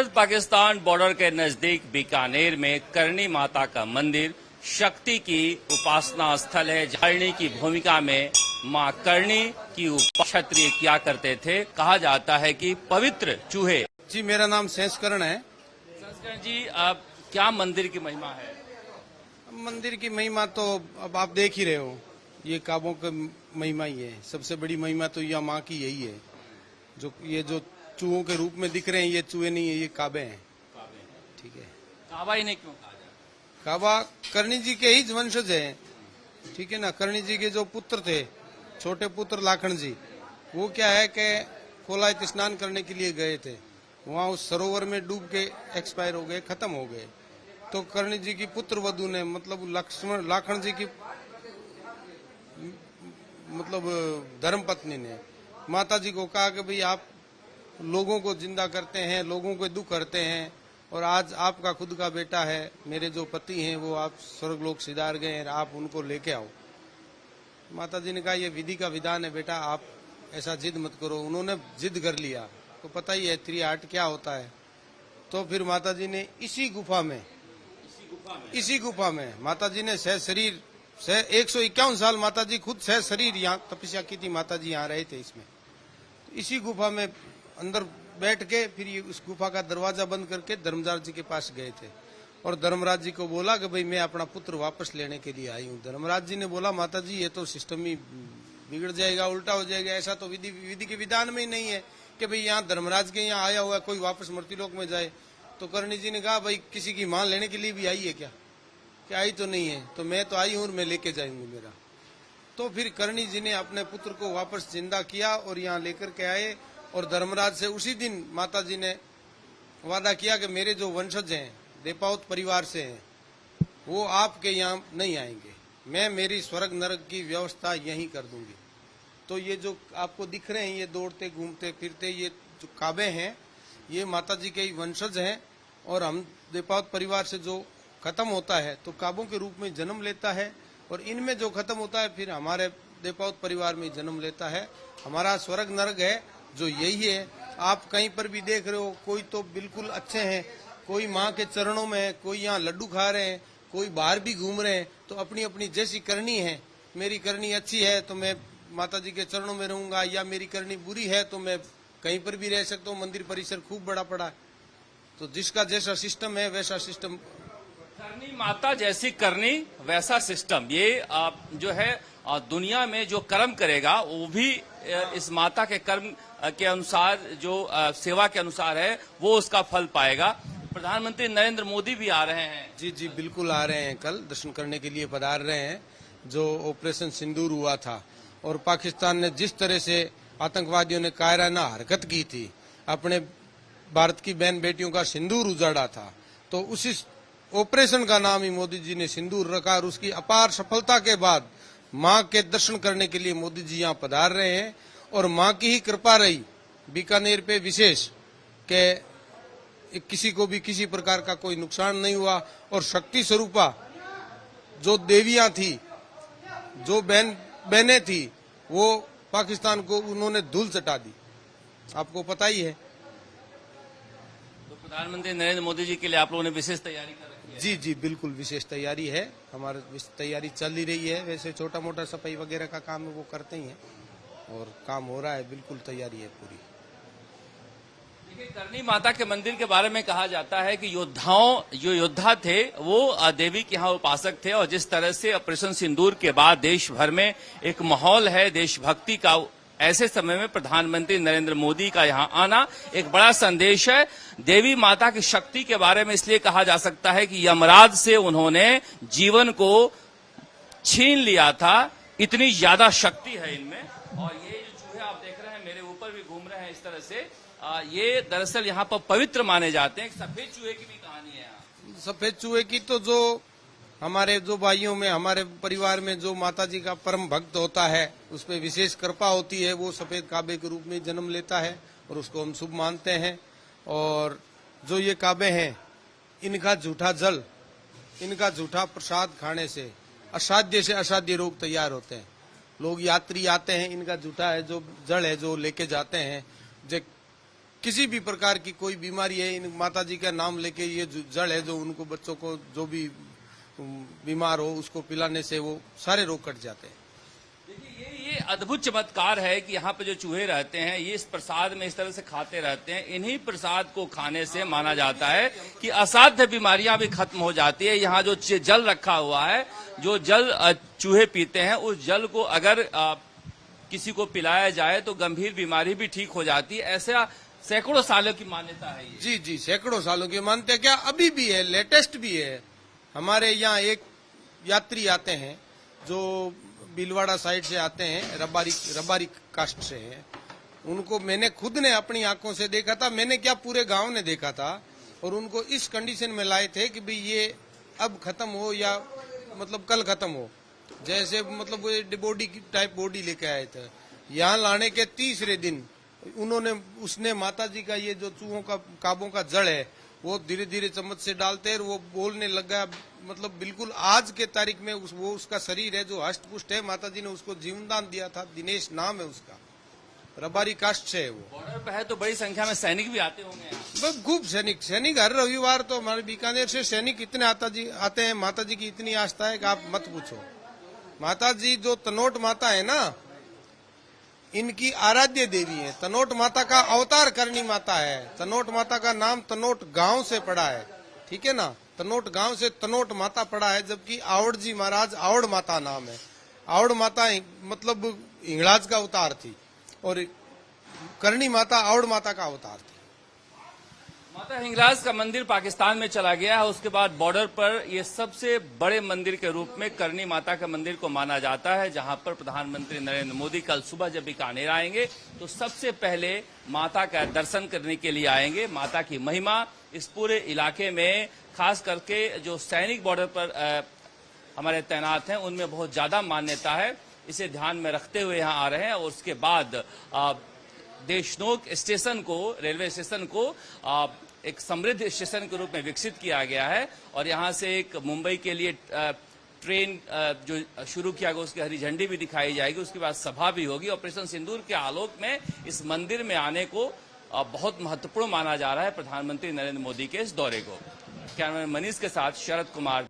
Bharat Pakistan border के नजदीक बीकानेर में करणी माता का मंदिर शक्ति की उपासना स्थल है। करणी की भूमिका में मां करणी की क्षत्रिय किया करते थे। कहा जाता है कि पवित्र चूहे। जी, मेरा नाम संस्करण है। संस्करण जी, अब क्या मंदिर की महिमा है? मंदिर की महिमा तो अब आप देख ही रहे हो, ये काबों की महिमा ही है। सबसे बड़ी महिमा तो यह माँ की यही है। जो चूहों के रूप में दिख रहे हैं, ये चूहे नहीं है, ये काबे हैं। ठीक है। काबा ही नहीं क्यों कहा जाए? काबा करणी जी के ही वंशज है। ठीक है ना। करणी जी के जो पुत्र थे, छोटे पुत्र लाखन जी, वो क्या है कि कोलायत स्नान करने के लिए गए थे। वहां उस सरोवर में डूब के एक्सपायर हो गए, खत्म हो गए। तो करणी जी की पुत्र वधु ने, मतलब लक्ष्मण लाखन जी की धर्म पत्नी ने माता जी को कहा कि भाई आप लोगों को जिंदा करते हैं, लोगों को दुख करते हैं, और आज आपका खुद का बेटा है, मेरे जो पति हैं वो आप स्वर्गलोक सिधार गए हैं, आप उनको लेके आओ। माता जी ने कहा ये विधि का विधान है बेटा, आप ऐसा जिद मत करो। उन्होंने जिद कर लिया। तो पता ही है त्रिहाट क्या होता है। तो फिर माता जी ने इसी गुफा में माता जी ने सह शरीर 151 साल माता जी खुद सह शरीर यहाँ तपस्या की थी। माता जी यहाँ रहे थे इसमें। तो इसी गुफा में अंदर बैठ के फिर ये उस गुफा का दरवाजा बंद करके धर्मराज जी के पास गए थे और धर्मराज जी को बोला कि भाई मैं अपना पुत्र वापस लेने के लिए आई हूँ। धर्मराज जी ने बोला माता जी ये तो सिस्टम ही बिगड़ जाएगा, उल्टा हो जाएगा। ऐसा तो विधि के विधान में ही नहीं है कि भाई यहाँ धर्मराज के यहाँ आया हुआ कोई वापस मृत्युलोक में जाए। तो करणी जी ने कहा भाई किसी की मान लेने के लिए भी आई है क्या आई तो नहीं है। तो मैं तो आई हूँ और मैं लेके जाऊंगी मेरा। तो फिर करणी जी ने अपने पुत्र को वापस जिंदा किया और यहाँ लेकर के आए। और धर्मराज से उसी दिन माता जी ने वादा किया कि मेरे जो वंशज हैं देपावत परिवार से हैं, वो आपके यहाँ नहीं आएंगे, मैं मेरी स्वर्ग नरक की व्यवस्था यहीं कर दूंगी। तो ये जो आपको दिख रहे हैं, ये दौड़ते घूमते फिरते ये जो काबे हैं, ये माता जी के ही वंशज हैं। और हम देपावत परिवार से जो खत्म होता है तो काबों के रूप में जन्म लेता है, और इनमें जो खत्म होता है फिर हमारे देपावत परिवार में जन्म लेता है। हमारा स्वर्ग नरक है जो यही है। आप कहीं पर भी देख रहे हो, कोई तो बिल्कुल अच्छे हैं, कोई माँ के चरणों में है, कोई यहाँ लड्डू खा रहे हैं, कोई बाहर भी घूम रहे हैं। तो अपनी अपनी जैसी करनी है। मेरी करनी अच्छी है तो मैं माता जी के चरणों में रहूंगा, या मेरी करनी बुरी है तो मैं कहीं पर भी रह सकता हूँ। मंदिर परिसर खूब बड़ा पड़ा है। तो जिसका जैसा सिस्टम है वैसा सिस्टम। करनी माता जैसी करनी वैसा सिस्टम। ये जो है दुनिया में जो कर्म करेगा वो भी इस माता के कर्म के अनुसार, जो सेवा के अनुसार है, वो उसका फल पाएगा। प्रधानमंत्री नरेंद्र मोदी भी आ रहे हैं। जी जी, बिल्कुल आ रहे हैं। कल दर्शन करने के लिए पधार रहे हैं। जो ऑपरेशन सिंदूर हुआ था और पाकिस्तान ने जिस तरह से आतंकवादियों ने कायराना हरकत की थी, अपने भारत की बहन बेटियों का सिंदूर उजाड़ा था, तो उसी ऑपरेशन का नाम ही मोदी जी ने सिंदूर रखा। और उसकी अपार सफलता के बाद माँ के दर्शन करने के लिए मोदी जी यहाँ पधार रहे हैं। और माँ की ही कृपा रही बीकानेर पे विशेष के किसी को भी किसी प्रकार का कोई नुकसान नहीं हुआ। और शक्ति स्वरूपा जो देवियां थी, जो बहनें थी, वो पाकिस्तान को उन्होंने धूल चटा दी। आपको पता ही है। तो प्रधानमंत्री नरेंद्र मोदी जी के लिए आप लोगों ने विशेष तैयारी कर रखी है? जी जी, बिल्कुल विशेष तैयारी है। हमारी तैयारी चल ही रही है। वैसे छोटा मोटा सफाई वगैरह का काम है वो करते ही हैं, और काम हो रहा है। बिल्कुल तैयारी है पूरी। देखिए, करनी माता के मंदिर के बारे में कहा जाता है कि जो योद्धा थे वो देवी के यहाँ उपासक थे। और जिस तरह से ऑपरेशन सिंदूर के बाद देश भर में एक माहौल है देशभक्ति का, ऐसे समय में प्रधानमंत्री नरेंद्र मोदी का यहाँ आना एक बड़ा संदेश है। देवी माता की शक्ति के बारे में इसलिए कहा जा सकता है कि यमराज से उन्होंने जीवन को छीन लिया था, इतनी ज्यादा शक्ति है इनमें। और ये जो चूहे आप देख रहे हैं मेरे ऊपर भी घूम रहे हैं इस तरह से, ये दरअसल यहाँ पर पवित्र माने जाते हैं। एक सफेद चूहे की भी कहानी है यहाँ। सफेद चूहे की तो जो हमारे जो भाइयों में, हमारे परिवार में जो माता जी का परम भक्त होता है, उस पर विशेष कृपा होती है, वो सफेद काबे के रूप में जन्म लेता है और उसको हम शुभ मानते हैं। और जो ये काबे हैं, इनका झूठा जल, इनका झूठा प्रसाद खाने से असाध्य से असाध्य रोग तैयार होते हैं। लोग यात्री आते हैं, इनका झूठा है जो जल है जो लेके जाते हैं, जो किसी भी प्रकार की कोई बीमारी है, इन माता जी का नाम लेके ये जड़ है जो उनको बच्चों को जो भी बीमार हो उसको पिलाने से वो सारे रोग कट जाते हैं। देखिए ये अद्भुत चमत्कार है कि यहाँ पे जो चूहे रहते हैं ये इस प्रसाद में इस तरह से खाते रहते हैं। इन्हीं प्रसाद को खाने से माना जाता है कि असाध्य बीमारियां भी खत्म हो जाती है। यहाँ जो जल रखा हुआ है, जो जल चूहे पीते हैं, उस जल को अगर किसी को पिलाया जाए तो गंभीर बीमारी भी ठीक हो जाती है। ऐसा सैकड़ों सालों की मान्यता है ये। जी, सैकड़ों सालों की मान्यता क्या अभी भी है, लेटेस्ट भी है। हमारे यहाँ एक यात्री आते हैं जो भीलवाड़ा साइड से आते हैं, रबारी कास्ट से हैं। उनको मैंने खुद ने अपनी आंखों से देखा था, मैंने क्या पूरे गांव ने देखा था, और उनको इस कंडीशन में लाए थे कि भाई ये अब खत्म हो या मतलब कल खत्म हो, जैसे मतलब वो बॉडी टाइप बॉडी लेके आए थे। यहाँ लाने के तीसरे दिन उसने माता जी का ये जो चूहों का काबों का जड़ है वो धीरे धीरे चम्मच से डालते हैं, वो बोलने लगा। मतलब बिल्कुल आज के तारीख में वो उसका शरीर है जो हष्ट पुष्ट है। माता जी ने उसको जीवनदान दिया था, दिनेश नाम है उसका, रबारी कास्ट से है वो। बॉर्डर पे है तो बड़ी संख्या में सैनिक भी आते होंगे यहाँ। खूब सैनिक हर रविवार तो हमारे बीकानेर से सैनिक इतने आते हैं। माता जी की इतनी आस्था है कि आप मत पूछो। माता जी जो तनोट माता है ना, इनकी आराध्य देवी है। तनोट माता का अवतार करनी माता है। तनोट माता का नाम तनोट गांव से पड़ा है, ठीक है ना। तनोट गांव से तनोट माता पड़ा है, जबकि आवड़ जी महाराज आवड़ माता नाम है। आवड़ माता मतलब हिंगलाज का अवतार थी और करनी माता आवड़ माता का अवतार थी। माता हिंगलाज का मंदिर पाकिस्तान में चला गया है। उसके बाद बॉर्डर पर ये सबसे बड़े मंदिर के रूप में करनी माता का मंदिर को माना जाता है, जहां पर प्रधानमंत्री नरेंद्र मोदी कल सुबह जब बीकानेर आएंगे तो सबसे पहले माता का दर्शन करने के लिए आएंगे। माता की महिमा इस पूरे इलाके में, खास करके जो सैनिक बॉर्डर पर हमारे तैनात हैं, उनमें बहुत ज्यादा मान्यता है। इसे ध्यान में रखते हुए यहाँ आ रहे हैं। और उसके बाद देशनोक स्टेशन को, रेलवे स्टेशन को एक समृद्ध स्टेशन के रूप में विकसित किया गया है। और यहाँ से एक मुंबई के लिए ट्रेन जो शुरू किया गया उसकी हरी झंडी भी दिखाई जाएगी। उसके बाद सभा भी होगी। ऑपरेशन सिंदूर के आलोक में इस मंदिर में आने को बहुत महत्वपूर्ण माना जा रहा है प्रधानमंत्री नरेंद्र मोदी के इस दौरे को। कैमरामैन मनीष के साथ शरद कुमार।